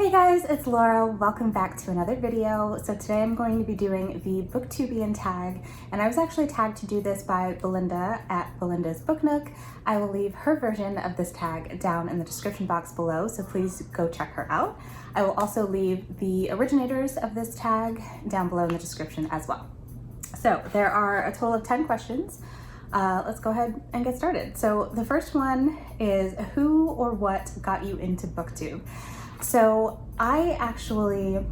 Hey guys, it's Laura. Welcome back to another video. So today I'm going to be doing the Booktubian tag, and I was actually tagged to do this by Belinda at Belinda's Book Nook. I will leave her version of this tag down in the description box below, so please go check her out. I will also leave the originators of this tag down below in the description as well. So there are a total of 10 questions. Let's go ahead and get started. So the first one is, who or what got you into BookTube? So I actually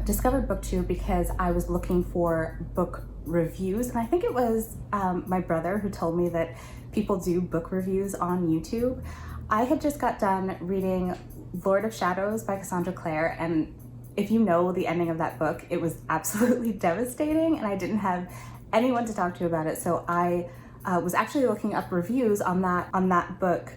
discovered BookTube because I was looking for book reviews, and I think it was my brother who told me that people do book reviews on YouTube. I had just got done reading Lord of Shadows by Cassandra Clare, and if you know the ending of that book, it was absolutely devastating, and I didn't have anyone to talk to about it. So I was actually looking up reviews on that book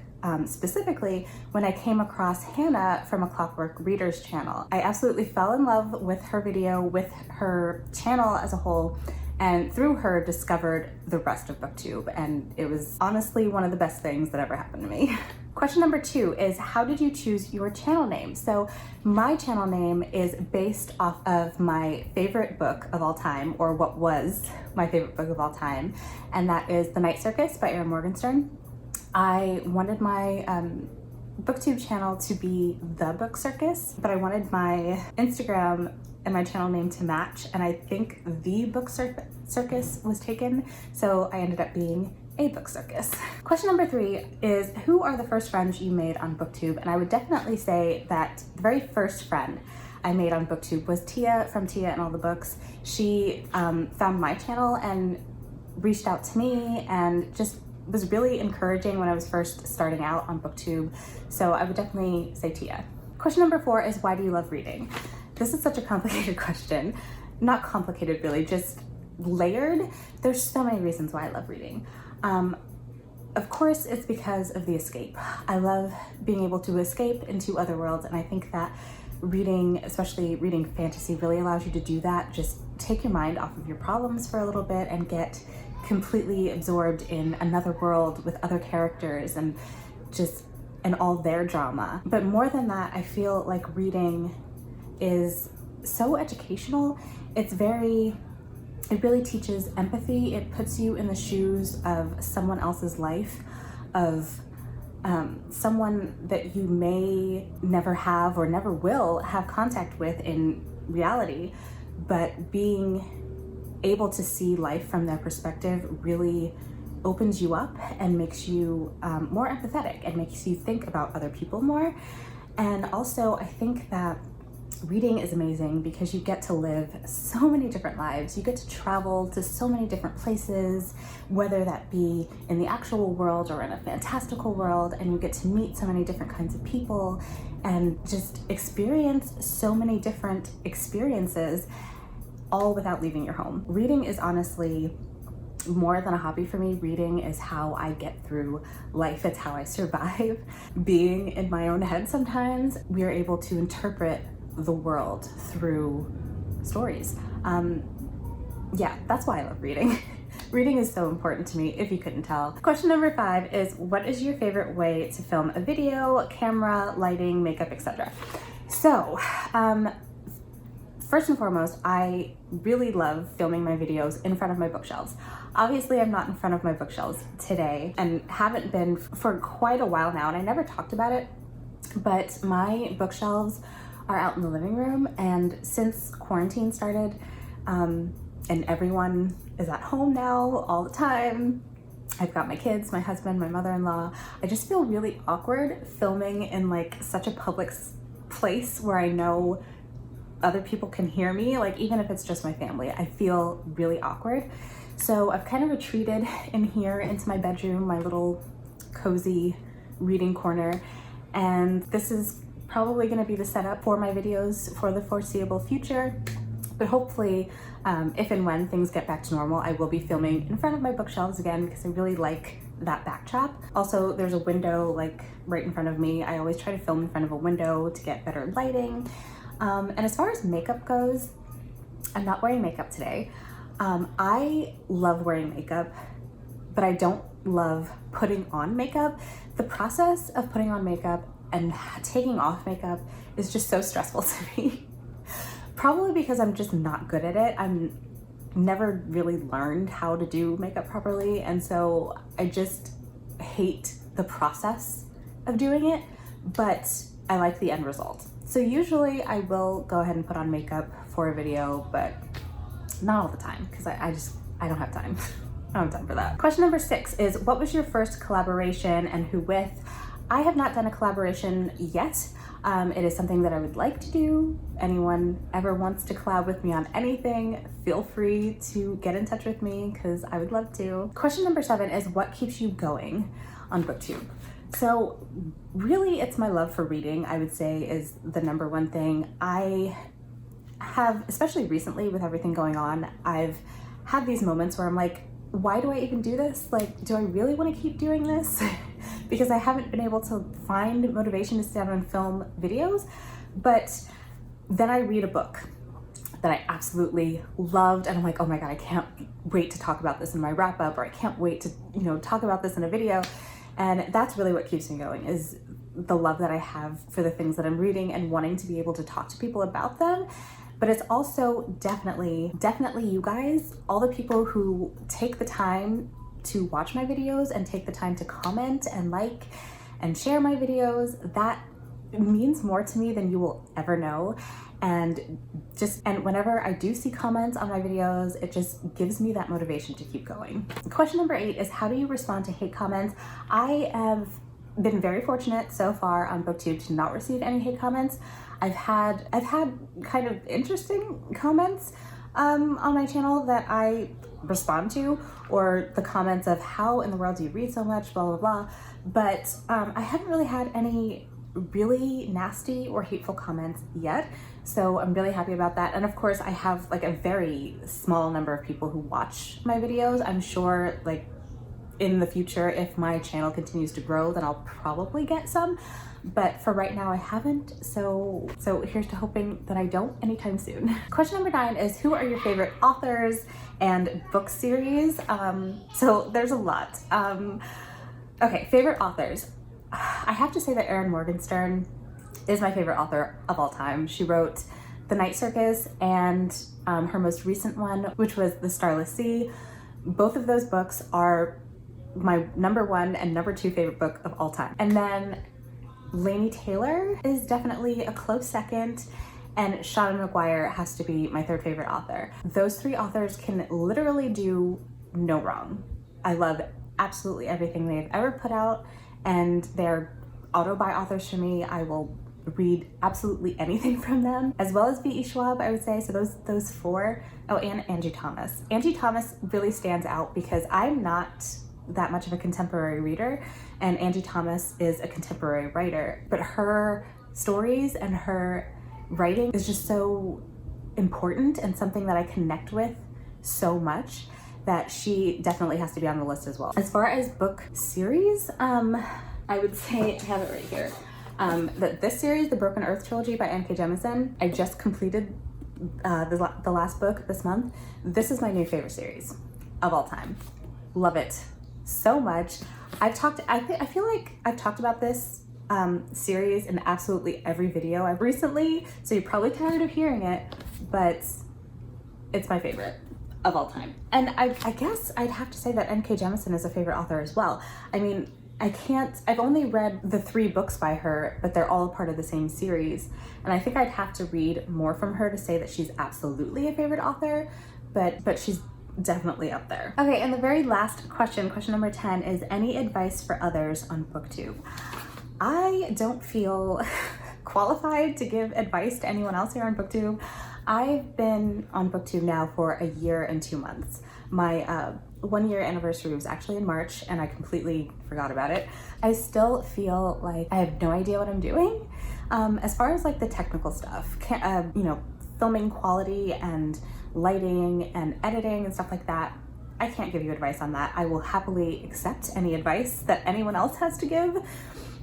specifically when I came across Hannah from A Clockwork Readers channel. I absolutely fell in love with her video, with her channel as a whole, and through her discovered the rest of BookTube, and it was honestly one of the best things that ever happened to me. Question number 2 is, how did you choose your channel name? So my channel name is based off of my favorite book of all time, or what was my favorite book of all time, and that is The Night Circus by Erin Morgenstern. I wanted my BookTube channel to be The Book Circus, but I wanted my Instagram and my channel name to match, and I think The Book Circus was taken, so I ended up being A Book Circus. Question number 3 is, who are the first friends you made on BookTube? And I would definitely say that the very first friend I made on BookTube was Tia from Tia and All the Books. She found my channel and reached out to me and just was really encouraging when I was first starting out on BookTube. So I would definitely say Tia. Question number 4 is, why do you love reading? This is such a complicated question. Not complicated really, just layered. There's so many reasons why I love reading. Of course, it's because of the escape. I love being able to escape into other worlds, and I think that reading, especially reading fantasy, really allows you to do that. Just take your mind off of your problems for a little bit and get completely absorbed in another world with other characters and all their drama. But more than that, I feel like reading is so educational. It really teaches empathy. It puts you in the shoes of someone else's life, of someone that you may never have or never will have contact with in reality, but being able to see life from their perspective really opens you up and makes you more empathetic and makes you think about other people more. And also, I think that reading is amazing because you get to live so many different lives. You get to travel to so many different places, whether that be in the actual world or in a fantastical world, and you get to meet so many different kinds of people and just experience so many different experiences, all without leaving your home. Reading is honestly more than a hobby for me. Reading is how I get through life. It's how I survive. Being in my own head sometimes, we are able to interpret the world through stories. Yeah, that's why I love reading. Reading is so important to me, if you couldn't tell. Question number 5 is, what is your favorite way to film a video, camera, lighting, makeup, etc.? So, first and foremost, I really love filming my videos in front of my bookshelves. Obviously, I'm not in front of my bookshelves today and haven't been for quite a while now, and I never talked about it, but my bookshelves are out in the living room, and since quarantine started, and everyone is at home now all the time, I've got my kids, my husband, my mother-in-law, I just feel really awkward filming in like such a public place where I know other people can hear me, like even if it's just my family, I feel really awkward. So I've kind of retreated in here into my bedroom, my little cozy reading corner, and this is probably going to be the setup for my videos for the foreseeable future. But hopefully, if and when things get back to normal, I will be filming in front of my bookshelves again because I really like that backdrop. Also, there's a window like right in front of me. I always try to film in front of a window to get better lighting. And as far as makeup goes, I'm not wearing makeup today. I love wearing makeup, but I don't love putting on makeup. The process of putting on makeup and taking off makeup is just so stressful to me. Probably because I'm just not good at it. I'm never really learned how to do makeup properly, and so I just hate the process of doing it, but I like the end result. So usually I will go ahead and put on makeup for a video, but not all the time, because I don't have time. I don't have time for that. Question number 6 is, what was your first collaboration and who with? I have not done a collaboration yet. It is something that I would like to do. Anyone ever wants to collab with me on anything, feel free to get in touch with me because I would love to. Question number 7 is, what keeps you going on BookTube? So really it's my love for reading, I would say, is the number one thing. I have, especially recently with everything going on, I've had these moments where I'm like, why do I even do this? Like, do I really want to keep doing this? Because I haven't been able to find motivation to sit down and film videos. But then I read a book that I absolutely loved, and I'm like, oh my God, I can't wait to talk about this in my wrap up, or I can't wait to, talk about this in a video. And that's really what keeps me going, is the love that I have for the things that I'm reading and wanting to be able to talk to people about them. But it's also definitely you guys, all the people who take the time to watch my videos and take the time to comment and like and share my videos. That means more to me than you will ever know. And whenever I do see comments on my videos, it just gives me that motivation to keep going. Question number 8 is, how do you respond to hate comments? I have been very fortunate so far on BookTube to not receive any hate comments. I've had kind of interesting comments on my channel that I respond to, or the comments of, how in the world do you read so much, blah, blah, blah. But I haven't really had any really nasty or hateful comments yet. So I'm really happy about that. And of course I have like a very small number of people who watch my videos. I'm sure like in the future, if my channel continues to grow, then I'll probably get some. But for right now, I haven't. So here's to hoping that I don't anytime soon. Question number 9 is, who are your favorite authors and book series? So there's a lot. Okay, favorite authors. I have to say that Erin Morgenstern is my favorite author of all time. She wrote The Night Circus and her most recent one, which was The Starless Sea. Both of those books are my number 1 and number 2 favorite book of all time. And then Laini Taylor is definitely a close second, and Shauna McGuire has to be my 3rd favorite author. Those 3 authors can literally do no wrong. I love absolutely everything they've ever put out, and they're auto-buy authors for me. I will read absolutely anything from them, as well as V.E. Schwab, I would say. So those 4. Oh, and Angie Thomas. Angie Thomas really stands out because I'm not that much of a contemporary reader, and Angie Thomas is a contemporary writer, but her stories and her writing is just so important and something that I connect with so much that she definitely has to be on the list as well. As far as book series, I would say, I have it right here, that this series, the Broken Earth trilogy by N.K. Jemisin, I just completed the last book this month. This is my new favorite series of all time. Love it so much. I feel like I've talked about this series in absolutely every video I've recently, so you're probably tired of hearing it, but it's my favorite of all time. And I guess I'd have to say that N.K. Jemisin is a favorite author as well. I mean, I've only read the 3 books by her, but they're all a part of the same series. And I think I'd have to read more from her to say that she's absolutely a favorite author, but she's definitely up there. Okay, and the very last question number 10, is any advice for others on BookTube? I don't feel qualified to give advice to anyone else here on BookTube. I've been on BookTube now for a year and 2 months. My 1-year anniversary was actually in March, and I completely forgot about it. I still feel like I have no idea what I'm doing. As far as like the technical stuff, filming quality and lighting and editing and stuff like that, I can't give you advice on that. I will happily accept any advice that anyone else has to give.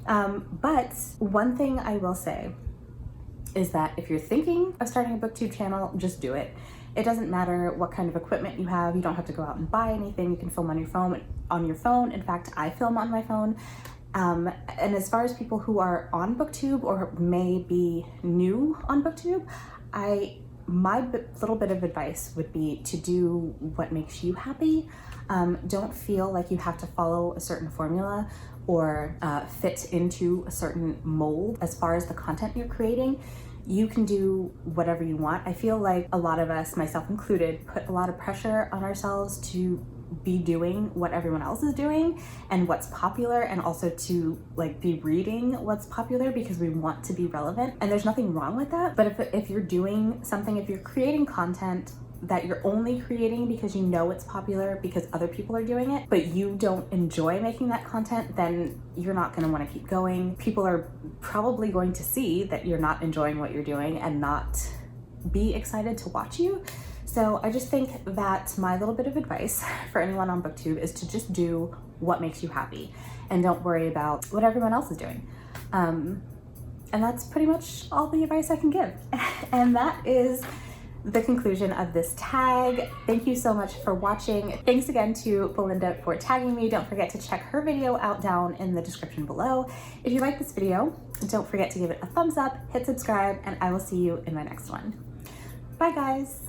But one thing I will say is that if you're thinking of starting a BookTube channel, just do it. It doesn't matter what kind of equipment you have. You don't have to go out and buy anything. You can film on your phone. In fact, I film on my phone. And as far as people who are on Booktube or may be new on Booktube, my little bit of advice would be to do what makes you happy. Don't feel like you have to follow a certain formula or fit into a certain mold. As far as the content you're creating, you can do whatever you want. I feel like a lot of us, myself included, put a lot of pressure on ourselves to be doing what everyone else is doing and what's popular, and also to like be reading what's popular because we want to be relevant. And there's nothing wrong with that. But if you're doing something, if you're creating content that you're only creating because you know it's popular because other people are doing it, but you don't enjoy making that content, then you're not going to want to keep going. People are probably going to see that you're not enjoying what you're doing and not be excited to watch you. So I just think that my little bit of advice for anyone on Booktube is to just do what makes you happy and don't worry about what everyone else is doing. And that's pretty much all the advice I can give. And that is the conclusion of this tag. Thank you so much for watching. Thanks again to Belinda for tagging me. Don't forget to check her video out down in the description below. If you like this video, don't forget to give it a thumbs up, hit subscribe, and I will see you in my next one. Bye guys.